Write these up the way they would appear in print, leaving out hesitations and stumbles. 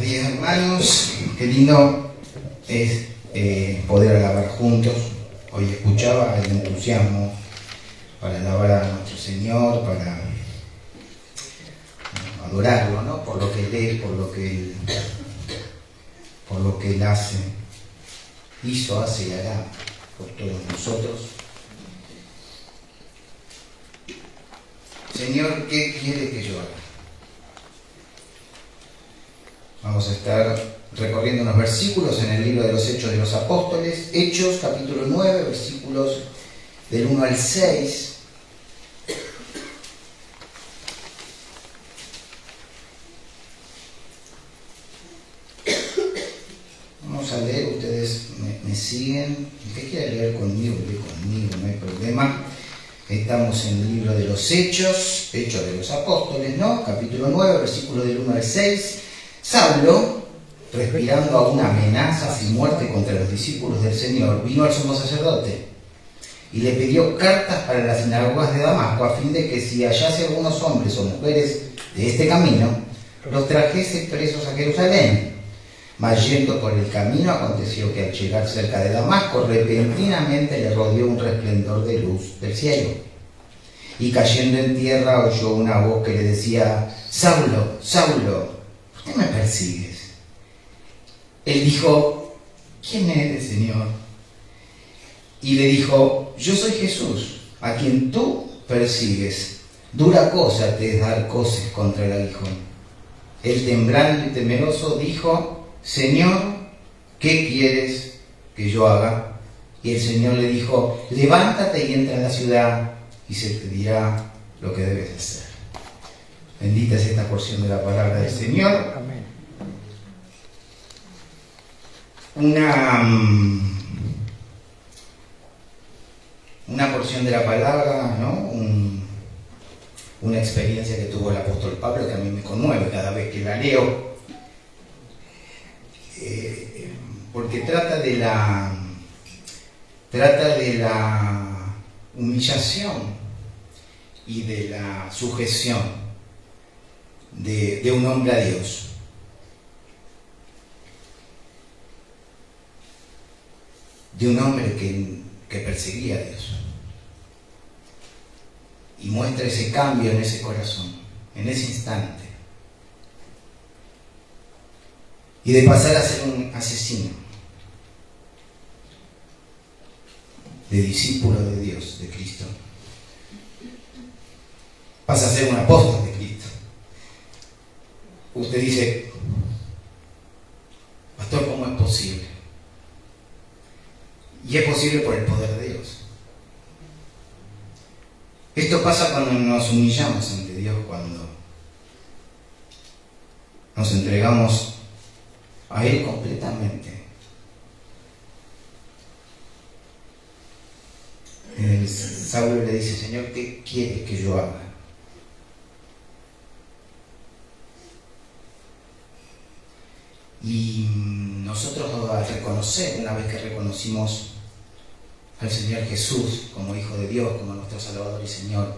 Buenos días, hermanos. Qué lindo es poder alabar juntos. Hoy escuchaba el entusiasmo para alabar a nuestro Señor, para adorarlo, ¿no? Por lo que Él es, por lo que Él hace, hizo, hace y hará por todos nosotros. Señor, ¿qué quiere que yo haga? Vamos a estar recorriendo unos versículos en el libro de los Hechos de los Apóstoles, Hechos capítulo 9, versículos del 1 al 6. Vamos a leer, ustedes me siguen. El que quiera leer conmigo, lee conmigo, no hay problema. Estamos en el libro de los Hechos de los Apóstoles, ¿no? Capítulo 9, versículos del 1 al 6. Saulo, respirando aún amenazas y muerte contra los discípulos del Señor, vino al sumo sacerdote y le pidió cartas para las sinagogas de Damasco, a fin de que si hallase algunos hombres o mujeres de este camino, los trajese presos a Jerusalén. Mas yendo por el camino, aconteció que al llegar cerca de Damasco, repentinamente le rodeó un resplandor de luz del cielo. Y cayendo en tierra, oyó una voz que le decía: Saulo, Saulo, ¿por qué me persigues? Él dijo: ¿quién eres, Señor? Y le dijo: yo soy Jesús, a quien tú persigues. Dura cosa te es dar coces contra el aguijón. Él, temblando y temeroso, dijo: Señor, ¿qué quieres que yo haga? Y el Señor le dijo: levántate y entra en la ciudad, y se te dirá lo que debes hacer. Bendita es esta porción de la palabra del Señor. Amén. Una porción de la palabra, ¿no? Una experiencia que tuvo el apóstol Pablo que a mí me conmueve cada vez que la leo, porque trata de la humillación y de la sujeción de un hombre a Dios. De un hombre que perseguía a Dios. Y muestra ese cambio en ese corazón, en ese instante. Y de pasar a ser un asesino, de discípulo de Dios, de Cristo, pasa a ser un apóstol de Cristo. Usted dice: pastor, ¿cómo es posible? Y es posible por el poder de Dios. Esto pasa cuando nos humillamos ante Dios, cuando nos entregamos a Él completamente. Saulo le dice: Señor, ¿qué quieres que yo haga? Y nosotros, al reconocer, una vez que reconocimos al Señor Jesús como Hijo de Dios, como nuestro Salvador y Señor,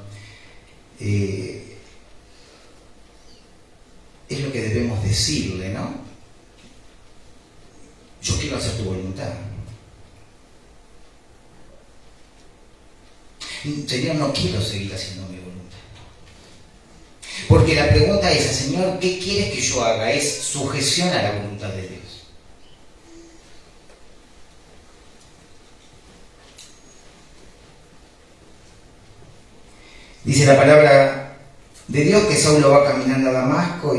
es lo que debemos decirle, ¿no? Yo quiero hacer tu voluntad. Señor, no quiero seguir haciendo mi voluntad. Porque la pregunta es: Señor, ¿qué quieres que yo haga? Es sujeción a la voluntad de Dios. Dice la palabra de Dios que Saulo va caminando a Damasco,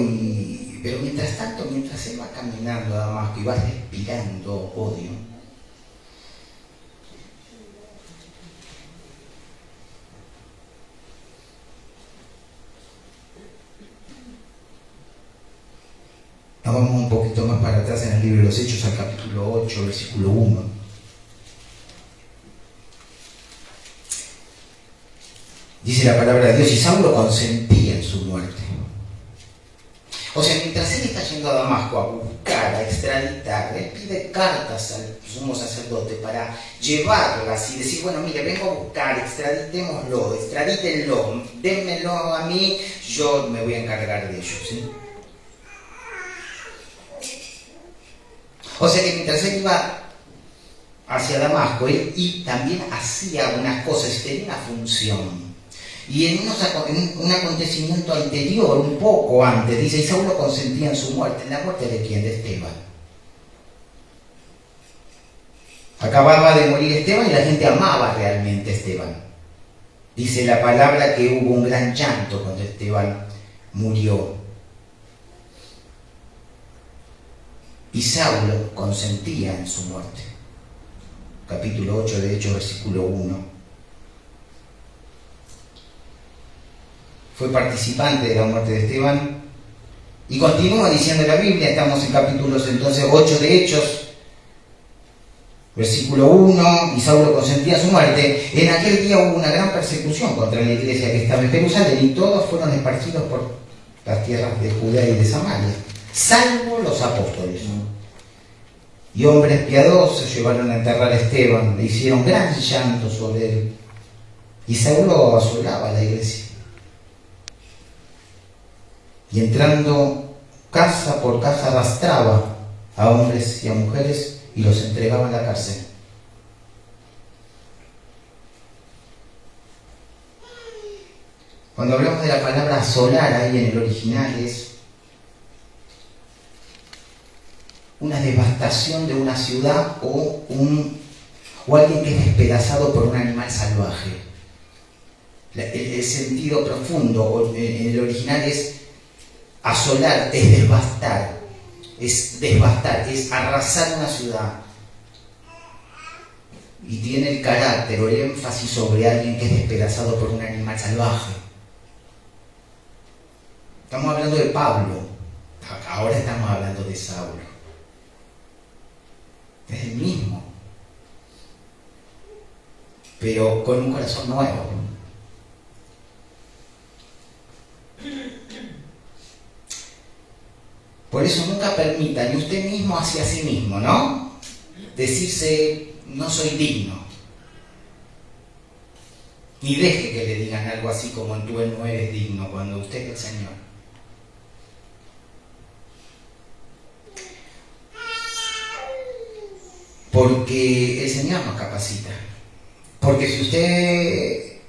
pero mientras tanto, mientras él va caminando a Damasco y va respirando odio, nos vamos un poquito más para atrás en el libro de los Hechos, al capítulo 8, versículo 1. Dice la palabra de Dios: y Saulo consentía en su muerte. O sea, mientras él está yendo a Damasco a buscar, a extraditar, él pide cartas al sumo sacerdote para llevarlas y decir: bueno, mire, vengo a buscar, extradítenlo, dénmelo a mí, yo me voy a encargar de ellos, ¿sí? O sea que mientras él iba hacia Damasco, él también hacía unas cosas, tenía una función. Y en un acontecimiento anterior, un poco antes, dice, y Saulo consentía en su muerte. ¿En la muerte de quién? De Esteban. Acababa de morir Esteban y la gente amaba realmente a Esteban. Dice la palabra que hubo un gran llanto cuando Esteban murió. Y Saulo consentía en su muerte. Capítulo 8 de Hechos, versículo 1. Fue participante de la muerte de Esteban. Y continúa diciendo la Biblia, estamos en capítulos entonces 8 de Hechos, versículo 1, y Saulo consentía su muerte. En aquel día hubo una gran persecución contra la iglesia que estaba en Jerusalén, y todos fueron esparcidos por las tierras de Judea y de Samaria, salvo los apóstoles. Y hombres piadosos llevaron a enterrar a Esteban, le hicieron gran llanto sobre él. Y Saulo asolaba la iglesia. Y entrando casa por casa arrastraba a hombres y a mujeres y los entregaba en la cárcel. Cuando hablamos de la palabra asolar ahí en el original es una devastación de una ciudad o alguien que es despedazado por un animal salvaje. El sentido profundo en el original es asolar, es devastar, es arrasar una ciudad. Y tiene el carácter o el énfasis sobre alguien que es despedazado por un animal salvaje. Estamos hablando de Pablo, ahora estamos hablando de Saulo. Es el mismo, pero con un corazón nuevo. Por eso nunca permita, ni usted mismo hacia sí mismo, ¿no? Decirse, no soy digno. Ni deje que le digan algo así como tú no eres digno cuando usted es el Señor. Porque el Señor nos capacita. Porque si usted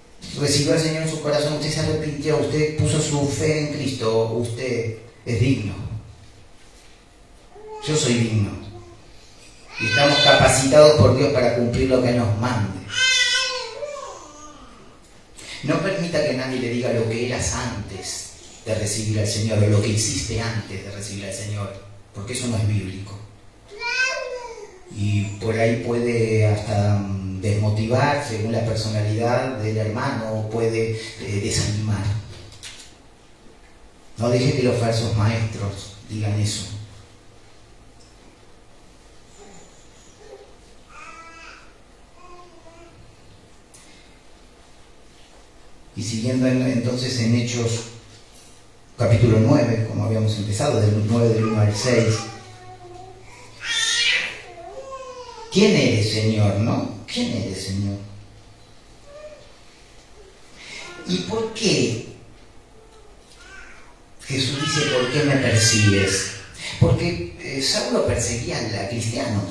recibió al Señor en su corazón, usted se arrepintió, usted puso su fe en Cristo, usted es digno. Yo soy digno. Y estamos capacitados por Dios para cumplir lo que nos mande. No permita que nadie le diga lo que eras antes de recibir al Señor, o lo que hiciste antes de recibir al Señor, porque eso no es bíblico. Y por ahí puede hasta desmotivar según la personalidad del hermano, o puede desanimar. No deje que los falsos maestros digan eso. Y siguiendo entonces en Hechos capítulo 9, como habíamos empezado, del 9 del 1 al 6. ¿Quién eres, Señor? ¿No? ¿Quién eres, Señor? ¿Y por qué? Jesús dice, ¿por qué me persigues? Porque Saulo perseguía a cristianos.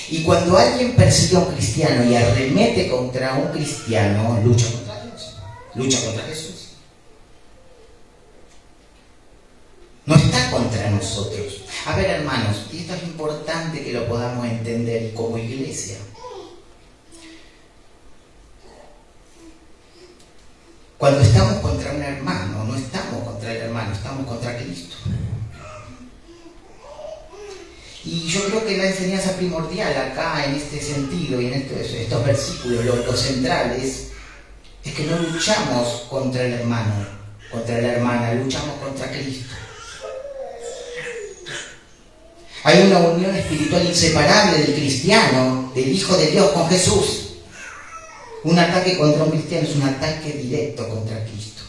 Y cuando alguien persigue a un cristiano y arremete contra un cristiano, lucha contra Dios, lucha contra Jesús. No está contra nosotros. A ver, hermanos, y esto es importante que lo podamos entender como iglesia. Cuando estamos contra un hermano, no estamos contra el hermano, estamos contra Cristo. Y yo creo que la enseñanza primordial acá, en este sentido y en estos versículos, lo central es que no luchamos contra el hermano, contra la hermana, luchamos contra Cristo. Hay una unión espiritual inseparable del cristiano, del Hijo de Dios con Jesús. Un ataque contra un cristiano es un ataque directo contra Cristo.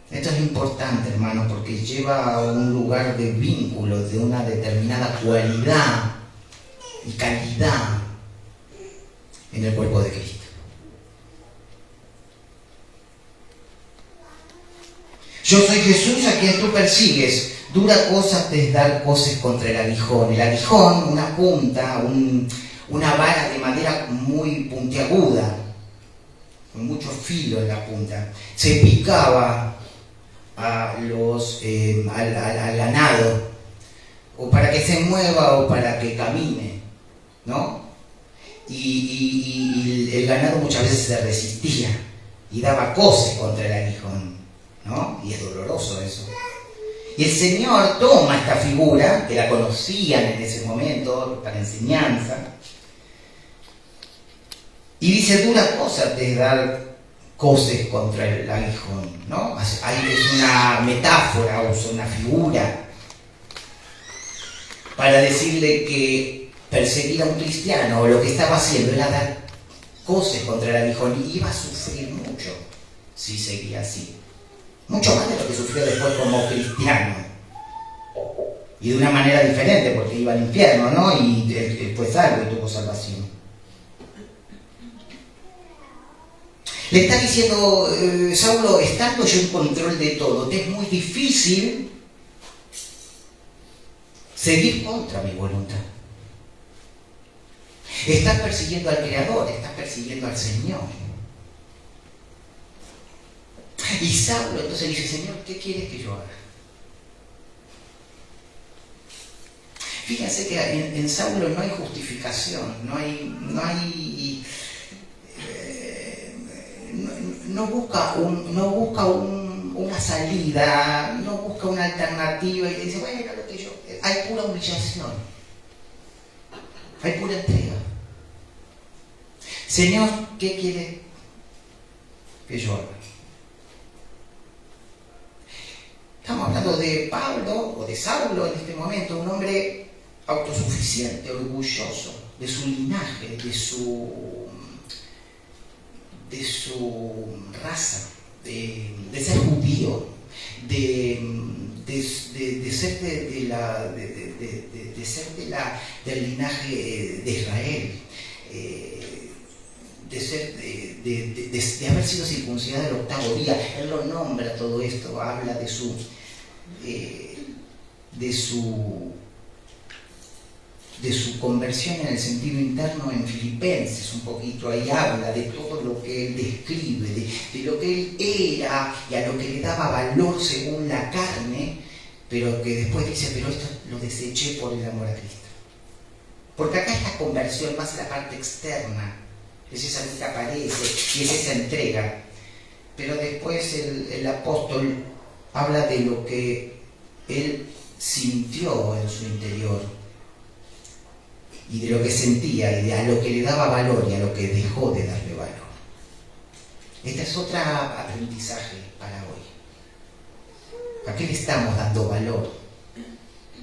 Esto es importante, hermano, porque lleva a un lugar de vínculo, de una determinada cualidad y calidad en el cuerpo de Cristo. Yo soy Jesús a quien tú persigues. Dura cosa te es dar coces contra el aguijón. El aguijón, una punta, una vara de madera muy puntiaguda, con mucho filo en la punta. Se picaba al ganado, o para que se mueva o para que camine, ¿no? Y el ganado muchas veces se resistía y daba coces contra el aguijón, ¿no? Y es doloroso eso. Y el Señor toma esta figura, que la conocían en ese momento para enseñanza, y dice: dura cosa te es dar coces contra el aguijón, ¿no? Es una metáfora, usa una figura para decirle que perseguir a un cristiano, o lo que estaba haciendo era dar coces contra el aguijón, y iba a sufrir mucho si seguía así. Mucho más de lo que sufrió después como cristiano. Y de una manera diferente, porque iba al infierno, ¿no? Y él fue salvo y tuvo salvación. Le está diciendo Saulo: estando yo en control de todo, te es muy difícil seguir contra mi voluntad. Estás persiguiendo al Creador, estás persiguiendo al Señor. Y Saulo entonces dice: Señor, ¿qué quieres que yo haga? Fíjense que en Saulo no hay justificación, no busca una salida, no busca una alternativa y le dice: bueno, lo que yo... Hay pura humillación, hay pura entrega. Señor, ¿qué quiere que yo haga? Estamos hablando de Pablo, o de Saulo en este momento, un hombre autosuficiente, orgulloso de su linaje, de su raza, de ser judío, de ser del linaje de Israel, de haber sido circuncidado el 8º día. Él lo nombra todo esto, habla de su conversión en el sentido interno en Filipenses, un poquito ahí habla de todo lo que él describe, de lo que él era y a lo que le daba valor según la carne, pero que después dice: pero esto lo deseché por el amor a Cristo. Porque acá es la conversión más en la parte externa, es esa que aparece y es esa entrega. Pero después el apóstol habla de lo que él sintió en su interior, y de lo que sentía, y de a lo que le daba valor y a lo que dejó de darle valor. Este es otro aprendizaje para hoy. ¿A qué le estamos dando valor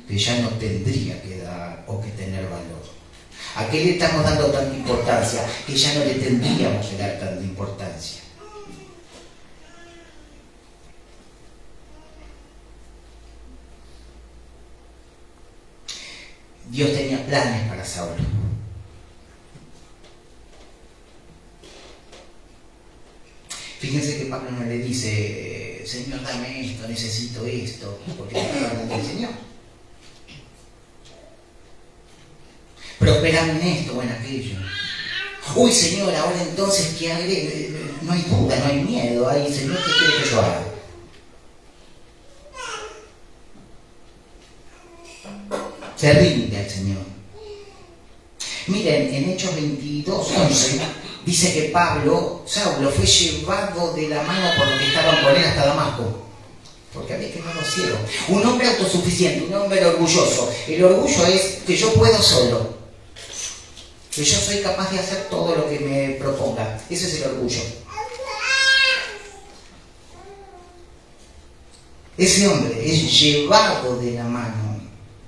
que ya no tendría que dar o que tener valor? ¿A qué le estamos dando tanta importancia que ya no le tendríamos que dar tanta importancia? Dios tenía planes para Saulo. Fíjense que Pablo no le dice: Señor, dame esto, necesito esto, porque está hablando del Señor. Prosperame en esto o en aquello. Uy, Señor, ahora entonces, ¿qué haré? No hay duda, no hay miedo. Ay, Señor, ¿qué quiere que yo haga? Se rinde al Señor. Miren, en Hechos 22:11 dice que Saulo fue llevado de la mano por los que estaban con él hasta Damasco, porque había quemado ciego. Un hombre autosuficiente, un hombre orgulloso. El orgullo es que yo puedo solo, que yo soy capaz de hacer todo lo que me proponga. Ese es el orgullo. Ese hombre es llevado de la mano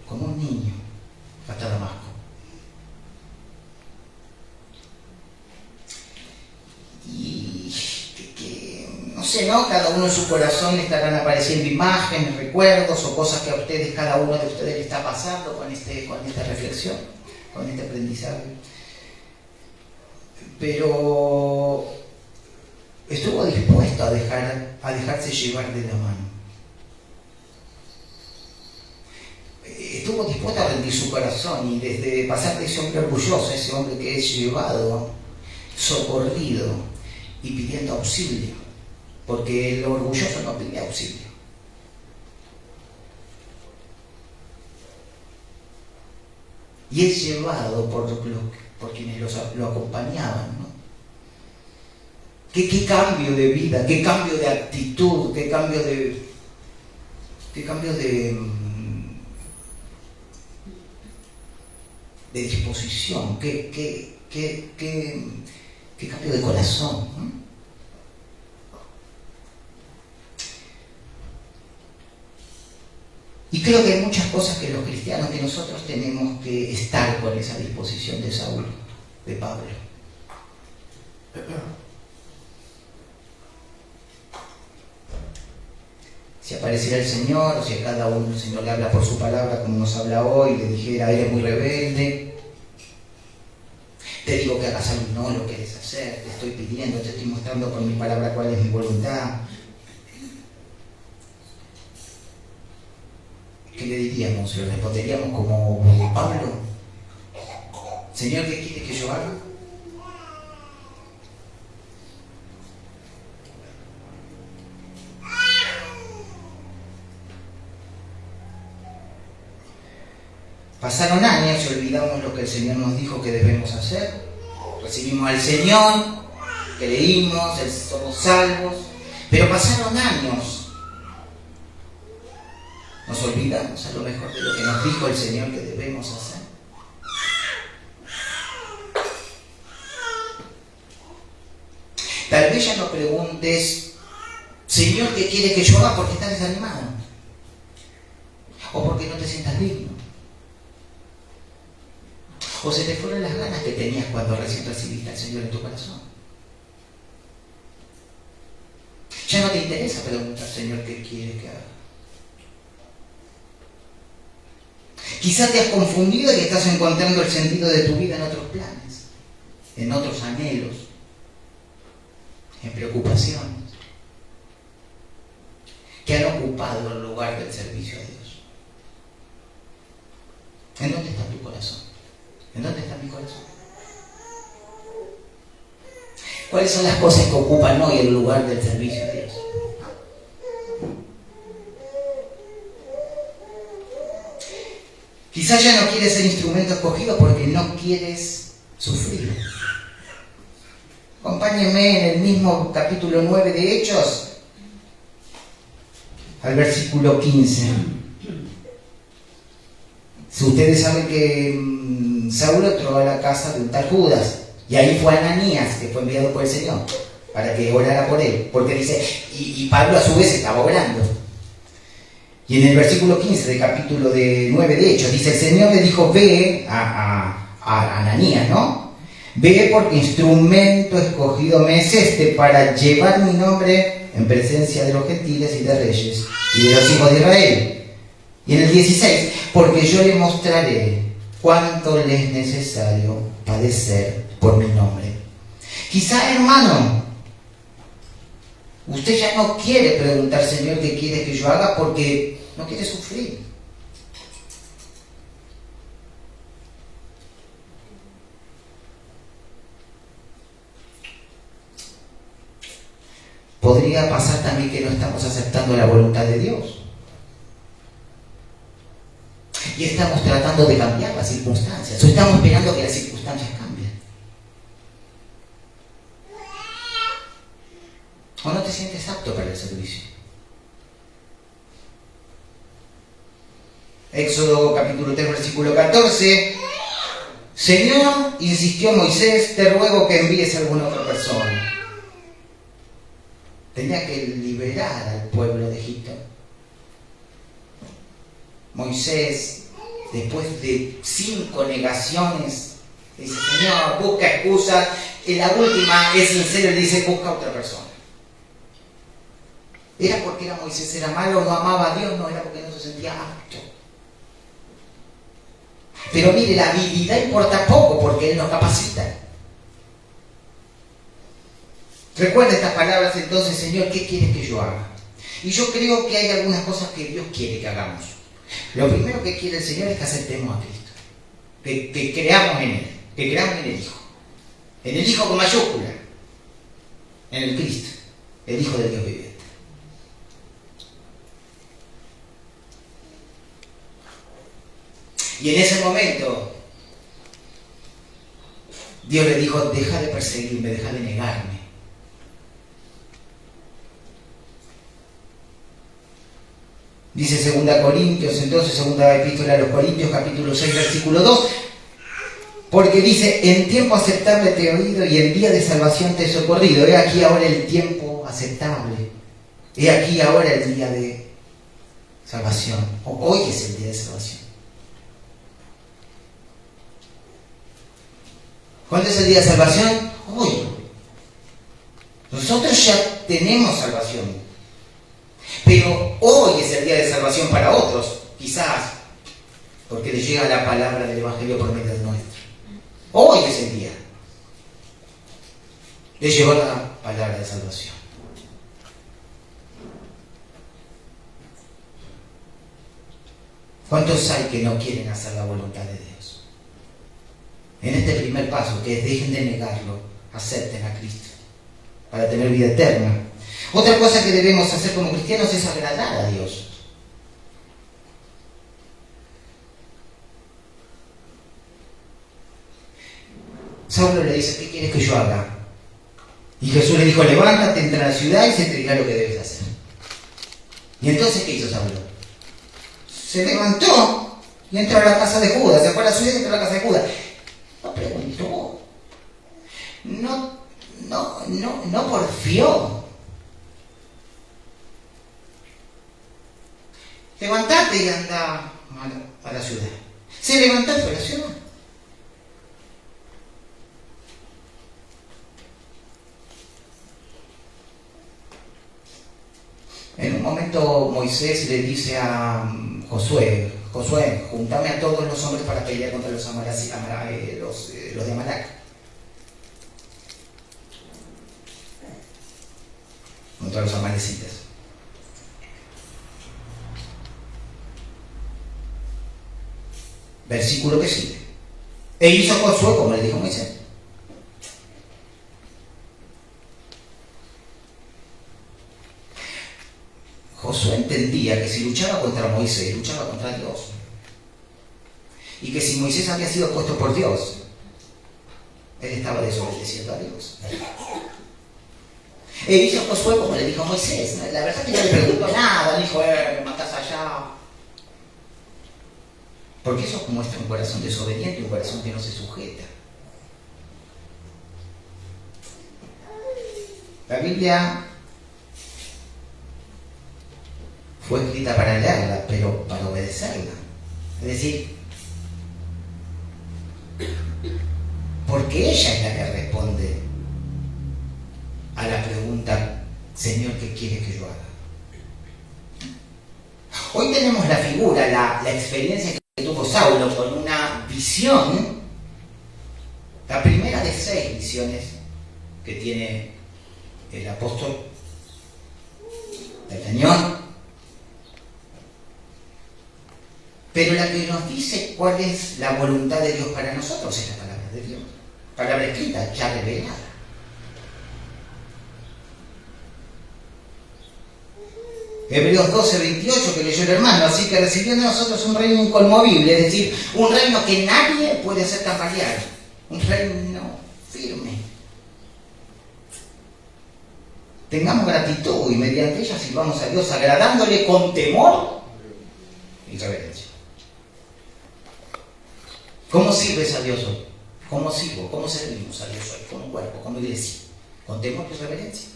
como un niño hasta Damasco. Y no sé, ¿no? Cada uno en su corazón le estarán apareciendo imágenes, recuerdos o cosas que a ustedes, cada uno de ustedes le está pasando con esta reflexión, con este aprendizaje. Pero estuvo dispuesto a dejarse llevar de la mano. estuvo dispuesto a rendir su corazón y desde pasar de ese hombre orgulloso a ese hombre que es llevado, socorrido y pidiendo auxilio, porque el orgulloso no pide auxilio. Y es llevado por quienes lo acompañaban, ¿no? ¿Qué cambio de vida, qué cambio de actitud, qué cambio de disposición, qué cambio de corazón, ¿no? Y creo que hay muchas cosas que los cristianos, que nosotros tenemos que estar con esa disposición de Saúl, de Pablo. Si apareciera el Señor, o si a cada uno el Señor le habla por su palabra, como nos habla hoy, le dijera, eres muy rebelde, te digo que hagas algo y no lo quieres hacer, te estoy pidiendo, te estoy mostrando por mi palabra cuál es mi voluntad. ¿Qué le diríamos? ¿Le responderíamos como Pablo? Señor, ¿qué quieres que yo haga? Pasaron años y olvidamos lo que el Señor nos dijo que debemos hacer. Recibimos al Señor, creímos, somos salvos, pero pasaron años. Nos olvidamos a lo mejor de lo que nos dijo el Señor que debemos hacer. Tal vez ya no preguntes, Señor, ¿qué quieres que yo haga? Porque estás desanimado. O porque no te sientas digno. O se te fueron las ganas que tenías cuando recién recibiste al Señor en tu corazón. Ya no te interesa preguntar, Señor, ¿qué quieres que haga? Quizá te has confundido y estás encontrando el sentido de tu vida en otros planes, en otros anhelos, en preocupaciones, que han ocupado el lugar del servicio a Dios. ¿En dónde está tu corazón? ¿En dónde está mi corazón? ¿Cuáles son las cosas que ocupan hoy el lugar del servicio a Dios? Quizás ya no quieres ser instrumento escogido porque no quieres sufrir. Acompáñenme en el mismo capítulo 9 de Hechos, al versículo 15. Si ustedes saben que Saúl entró a la casa de un tal Judas, y ahí fue Ananías, que fue enviado por el Señor, para que orara por él, porque dice, y Pablo a su vez estaba orando. Y en el versículo 15 del capítulo 9 de Hechos, dice, el Señor le dijo, ve a Ananías, ¿no? Ve porque instrumento escogido me es este para llevar mi nombre en presencia de los gentiles y de reyes y de los hijos de Israel. Y en el 16, porque yo le mostraré cuánto le es necesario padecer por mi nombre. Quizá, hermano, usted ya no quiere preguntar, Señor, ¿qué quiere que yo haga? Porque no quiere sufrir. Podría pasar también que no estamos aceptando la voluntad de Dios. Y estamos tratando de cambiar las circunstancias, o estamos esperando que las circunstancias cambien. O no te sientes apto para el servicio. Éxodo capítulo 3, versículo 14. Señor, insistió Moisés, te ruego que envíes a alguna otra persona. Tenía que liberar al pueblo de Egipto. Moisés, después de 5 negaciones, dice, Señor, busca excusas. En la última es sincero y dice, busca a otra persona. ¿Era porque era Moisés era malo, no amaba a Dios? No, era porque no se sentía apto. Pero mire, la habilidad importa poco porque Él nos capacita. Recuerda estas palabras entonces, Señor, ¿qué quieres que yo haga? Y yo creo que hay algunas cosas que Dios quiere que hagamos. Lo primero que quiere el Señor es que aceptemos a Cristo, que creamos en Él, que creamos en el Hijo. En el Hijo con mayúscula, en el Cristo, el Hijo de Dios viviente. Y en ese momento, Dios le dijo, deja de perseguirme, deja de negarme. Dice 2 Corintios, entonces, segunda epístola a los Corintios, capítulo 6, versículo 2, porque dice, en tiempo aceptable te he oído y en día de salvación te he socorrido. He aquí ahora el tiempo aceptable. He aquí ahora el día de salvación. Hoy es el día de salvación. ¿Cuándo es el día de salvación? Hoy. Nosotros ya tenemos salvación. Pero hoy es el día de salvación para otros, quizás, porque les llega la palabra del Evangelio por medio de nuestro. Hoy es el día. Les llegó la palabra de salvación. ¿Cuántos hay que no quieren hacer la voluntad de Dios? En este primer paso, que es dejen de negarlo, acepten a Cristo para tener vida eterna. Otra cosa que debemos hacer como cristianos es agradar a Dios. Saulo le dice, ¿qué quieres que yo haga? Y Jesús le dijo, levántate, entra a la ciudad y se te dirá lo que debes hacer. ¿Y entonces qué hizo Saulo? Se levantó y entró a la casa de Judas, se fue a la ciudad y entró a la casa de Judas. No preguntó, no porfió. Levantate y anda a la ciudad. Se levantó y fue a la ciudad. En un momento Moisés le dice a Josué, juntame a todos los hombres para pelear contra los de Amalac. Contra los amalecitas. Versículo que sigue. E hizo Josué como le dijo Moisés. Josué entendía que si luchaba contra Moisés, luchaba contra Dios. Y que si Moisés había sido puesto por Dios, él estaba desobedeciendo a Dios. E hizo Josué como le dijo Moisés. La verdad que no le preguntó nada, le dijo, me matás allá. Porque eso muestra un corazón desobediente, un corazón que no se sujeta. La Biblia fue escrita para leerla, pero para obedecerla. Es decir, porque ella es la que responde a la pregunta, Señor, ¿qué quiere que yo haga? Hoy tenemos la figura, la experiencia que tuvo Saulo con una visión, la primera de 6 visiones que tiene el apóstol del Señor. Pero la que nos dice cuál es la voluntad de Dios para nosotros es la palabra de Dios. Palabra escrita, ya revelada. Hebreos 12, 28 que leyó el hermano, así que recibió de nosotros un reino inconmovible, es decir, un reino que nadie puede hacer tambalear, un reino firme. Tengamos gratitud y mediante ella sirvamos a Dios agradándole con temor y reverencia. ¿Cómo sirves a Dios hoy? ¿Cómo sirvo? ¿Cómo servimos a Dios hoy? Como cuerpo, como iglesia. Con temor y reverencia.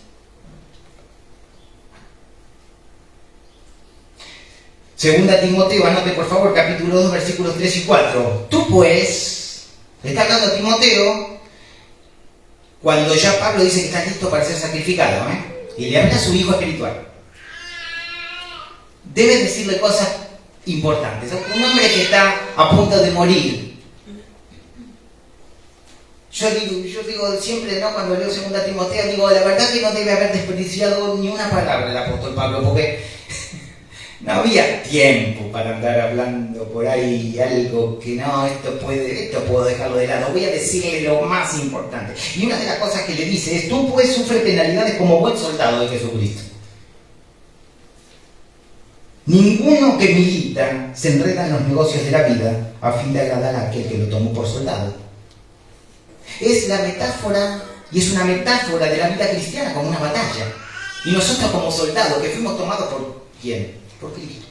Segunda Timoteo, anote por favor, capítulo 2, versículos 3 y 4. Tú pues, le está hablando a Timoteo, cuando ya Pablo dice que está listo para ser sacrificado, y le habla a su hijo espiritual. Debes decirle cosas importantes. Un hombre que está a punto de morir. Yo digo siempre, ¿no? Cuando leo 2 Timoteo, digo, la verdad que no debe haber desperdiciado ni una palabra el apóstol Pablo, porque No había tiempo para andar hablando por ahí algo que no, esto puedo dejarlo de lado. Voy a decirle lo más importante. Y una de las cosas que le dice es, tú pues sufres penalidades como buen soldado de Jesucristo. Ninguno que milita se enreda en los negocios de la vida a fin de agradar a aquel que lo tomó por soldado. Es la metáfora, y es una metáfora de la vida cristiana como una batalla. Y nosotros como soldados que fuimos tomados por ¿quién? Por Cristo.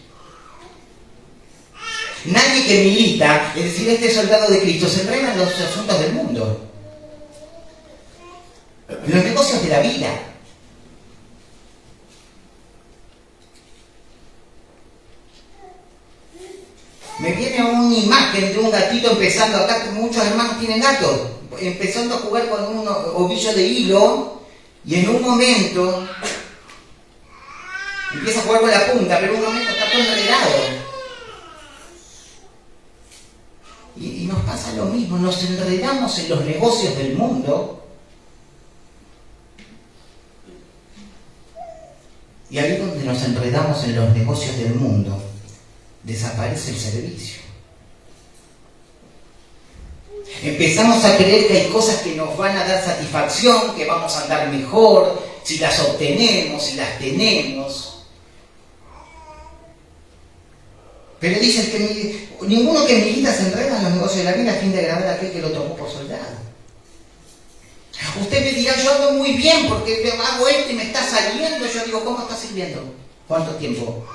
Nadie que milita, es decir, este soldado de Cristo, se enreda en los asuntos del mundo, en los negocios de la vida. Me viene una imagen de un gatito empezando, acá muchos hermanos tienen gatos, empezando a jugar con un ovillo de hilo, y en un momento empieza a jugar con la punta, pero en un momento está todo enredado. Y nos pasa lo mismo, nos enredamos en los negocios del mundo, y ahí donde nos enredamos en los negocios del mundo, desaparece el servicio. Empezamos a creer que hay cosas que nos van a dar satisfacción, que vamos a andar mejor si las obtenemos, si las tenemos. Pero dicen que ninguno que milita se enreda en los negocios de la vida a fin de agradar a aquel que lo tomó por soldado. Usted me dirá, yo ando muy bien porque hago esto y me está saliendo. Yo digo, ¿cómo estás sirviendo? ¿Cuánto tiempo?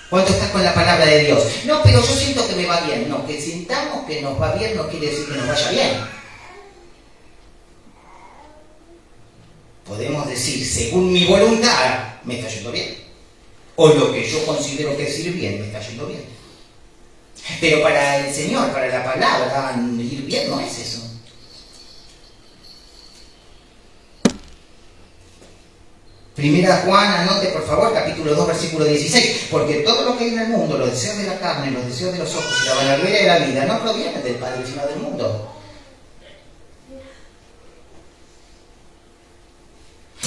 ¿Cuánto estás con la palabra de Dios? No, pero yo siento que me va bien. No, que sintamos que nos va bien no quiere decir que nos vaya bien. Podemos decir, según mi voluntad, me está yendo bien. O lo que yo considero que es ir bien, me está yendo bien. Pero para el Señor, para la palabra, ir bien no es eso. Primera Juan, anote por favor, capítulo 2, versículo 16. Porque todo lo que hay en el mundo, los deseos de la carne, los deseos de los ojos y la vanagloria de la vida, no provienen del Padre, sino del mundo.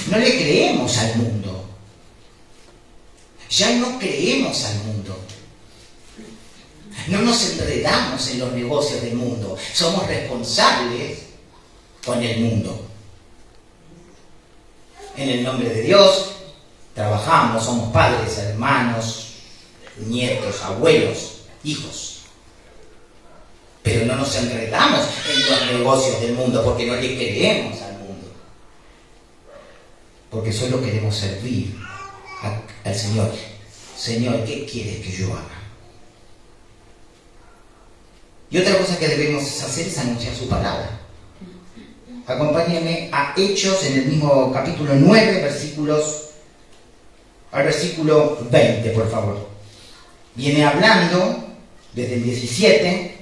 No le creemos al mundo. Ya no creemos al mundo. No nos enredamos en los negocios del mundo. Somos responsables con el mundo. En el nombre de Dios trabajamos, somos padres, hermanos, nietos, abuelos, hijos. Pero no nos enredamos en los negocios del mundo porque no le creemos al mundo. Porque solo queremos servir al Señor. Señor, ¿qué quieres que yo haga? Y otra cosa que debemos hacer es anunciar su palabra. Acompáñenme a Hechos en el mismo capítulo 9, al versículo 20, por favor. Viene hablando desde el 17.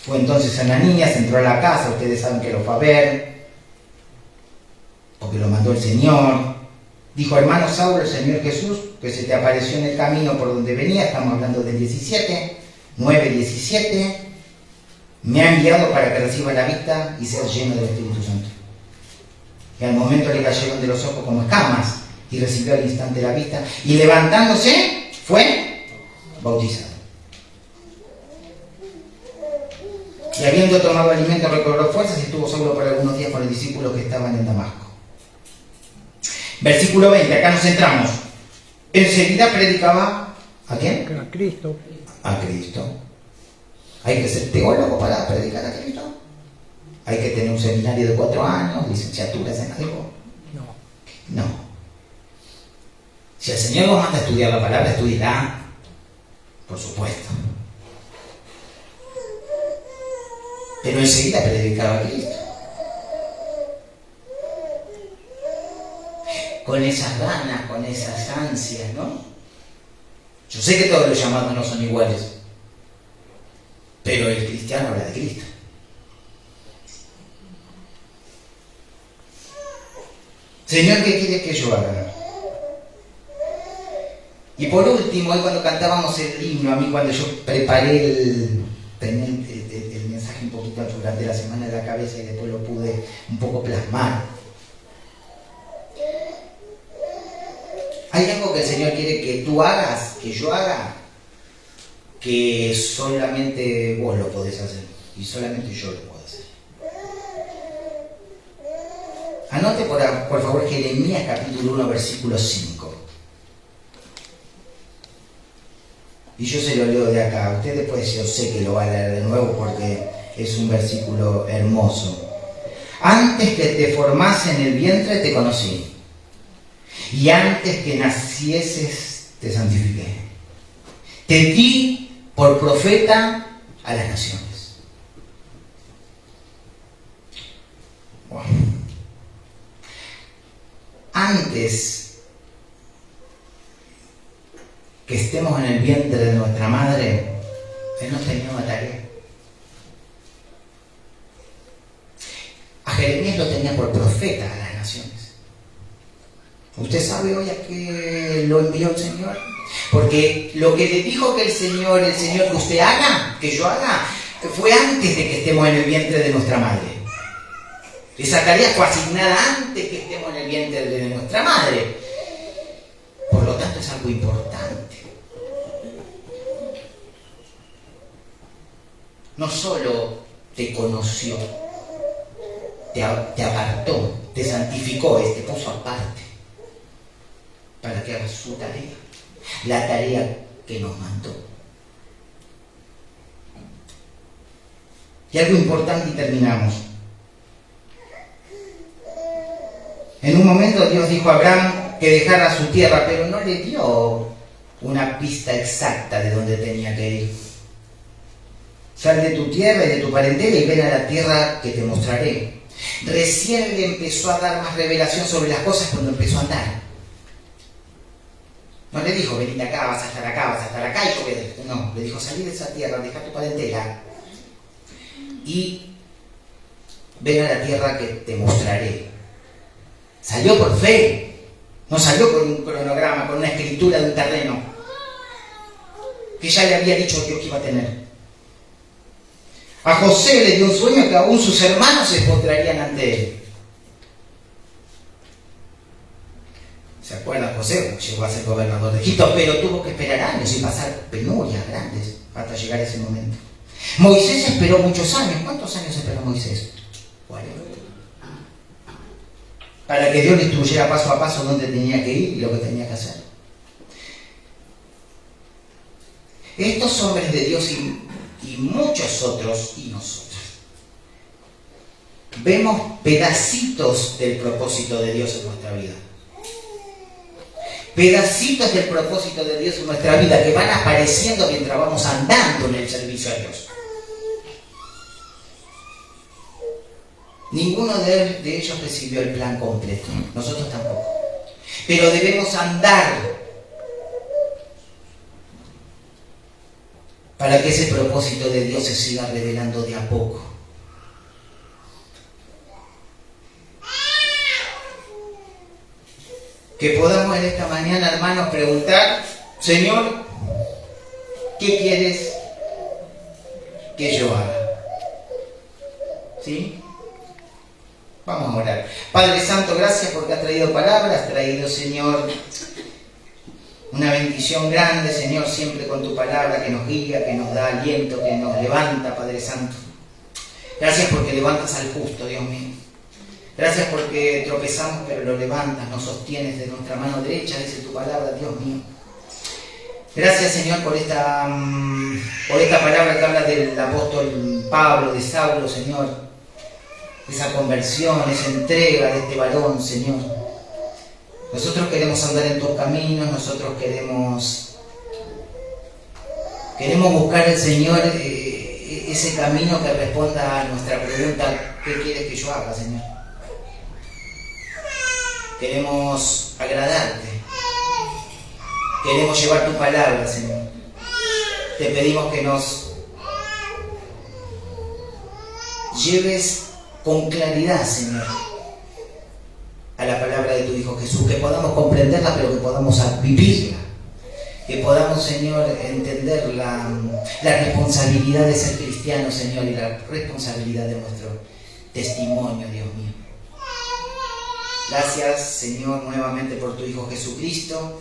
Fue entonces Ananías, entró a la casa, ustedes saben que lo fue a ver, porque lo mandó el Señor. Dijo, hermano Saulo, el Señor Jesús, que se te apareció en el camino por donde venía, estamos hablando del 17, 9, 17, me ha enviado para que reciba la vista y seas lleno del Espíritu Santo. Y al momento le cayeron de los ojos como escamas, y recibió al instante la vista, y levantándose, fue bautizado. Y habiendo tomado alimento, recobró fuerzas y estuvo solo por algunos días con los discípulos que estaban en Damasco. Versículo 20, acá nos centramos. Enseguida predicaba, ¿a quién? A Cristo. A Cristo. ¿Hay que ser teólogo para predicar a Cristo? ¿Hay que tener un seminario de 4 años, licenciaturas en algo? No. No. Si el Señor nos manda a estudiar la palabra, estudiará, por supuesto. Pero enseguida predicaba a Cristo. Con esas ganas, con esas ansias, ¿no? Yo sé que todos los llamados no son iguales, pero el cristiano habla de Cristo. Señor, ¿qué quieres que yo haga? Y por último, hoy cuando cantábamos el himno, a mí cuando yo preparé el mensaje un poquito durante la semana de la cabeza y después lo pude un poco plasmar. Hay algo que el Señor quiere que tú hagas, que yo haga, que solamente vos lo podés hacer y solamente yo lo puedo hacer. Anote por favor Jeremías capítulo 1 versículo 5. Y yo se lo leo de acá. Usted después yo sé que lo va a leer de nuevo porque es un versículo hermoso. Antes que te formase en el vientre te conocí, y antes que nacieses te santifiqué. Te di por profeta a las naciones. Wow. Antes que estemos en el vientre de nuestra madre, Él nos tenía una tarea. A Jeremías lo tenía por profeta a las naciones. ¿Usted sabe hoy a qué lo envió el Señor? Porque lo que le dijo que el Señor que usted haga, que yo haga, fue antes de que estemos en el vientre de nuestra madre. Esa tarea fue asignada antes que estemos en el vientre de nuestra madre. Por lo tanto es algo importante. No solo te conoció, te apartó, te santificó, te puso aparte para que hagas su tarea, la tarea que nos mandó. Y algo importante y terminamos. En un momento Dios dijo a Abraham que dejara su tierra, pero no le dio una pista exacta de dónde tenía que ir. Sal de tu tierra y de tu parentela y ven a la tierra que te mostraré. Recién le empezó a dar más revelación sobre las cosas cuando empezó a andar. No le dijo, venite acá, vas a estar acá, vas a estar acá y yo voy a dejar. No, le dijo, salí de esa tierra, deja tu parentela y ven a la tierra que te mostraré. Salió por fe, no salió con un cronograma, con una escritura de un terreno que ya le había dicho Dios que iba a tener. A José le dio un sueño que aún sus hermanos se postrarían ante él. ¿Se acuerdan? José llegó a ser gobernador de Egipto, pero tuvo que esperar años y pasar penurias grandes hasta llegar a ese momento. Moisés esperó muchos años. ¿Cuántos años esperó Moisés? 40. Para que Dios le instruyera paso a paso dónde tenía que ir y lo que tenía que hacer. Estos hombres de Dios y muchos otros y nosotros vemos pedacitos del propósito de Dios en nuestra vida. Pedacitos del propósito de Dios en nuestra vida que van apareciendo mientras vamos andando en el servicio a Dios. Ninguno de ellos recibió el plan completo, nosotros tampoco. Pero debemos andar para que ese propósito de Dios se siga revelando de a poco. Que podamos en esta mañana, hermanos, preguntar, Señor, ¿qué quieres que yo haga? ¿Sí? Vamos a orar. Padre Santo, gracias porque has traído palabras, has traído, Señor, una bendición grande, Señor, siempre con tu palabra que nos guía, que nos da aliento, que nos levanta, Padre Santo. Gracias porque levantas al justo, Dios mío. Gracias porque tropezamos, pero lo levantas, nos sostienes de nuestra mano derecha, dice tu palabra, Dios mío. Gracias, Señor, por esta palabra que habla del apóstol Pablo, de Saulo, Señor. Esa conversión, esa entrega de este varón, Señor. Nosotros queremos andar en tus caminos, nosotros queremos buscar al Señor ese camino que responda a nuestra pregunta, ¿qué quieres que yo haga, Señor? Queremos agradarte, queremos llevar tu palabra, Señor. Te pedimos que nos lleves con claridad, Señor, a la palabra de tu Hijo Jesús, que podamos comprenderla, pero que podamos vivirla, que podamos, Señor, entender la responsabilidad de ser cristiano, Señor, y la responsabilidad de nuestro testimonio, Dios mío. Gracias, Señor, nuevamente por tu Hijo Jesucristo.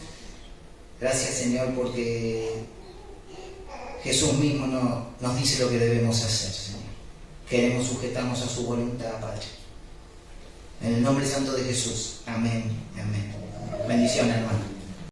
Gracias, Señor, porque Jesús mismo nos dice lo que debemos hacer, Señor. Queremos sujetarnos a su voluntad, Padre. En el nombre santo de Jesús. Amén. Amén. Bendiciones, hermano.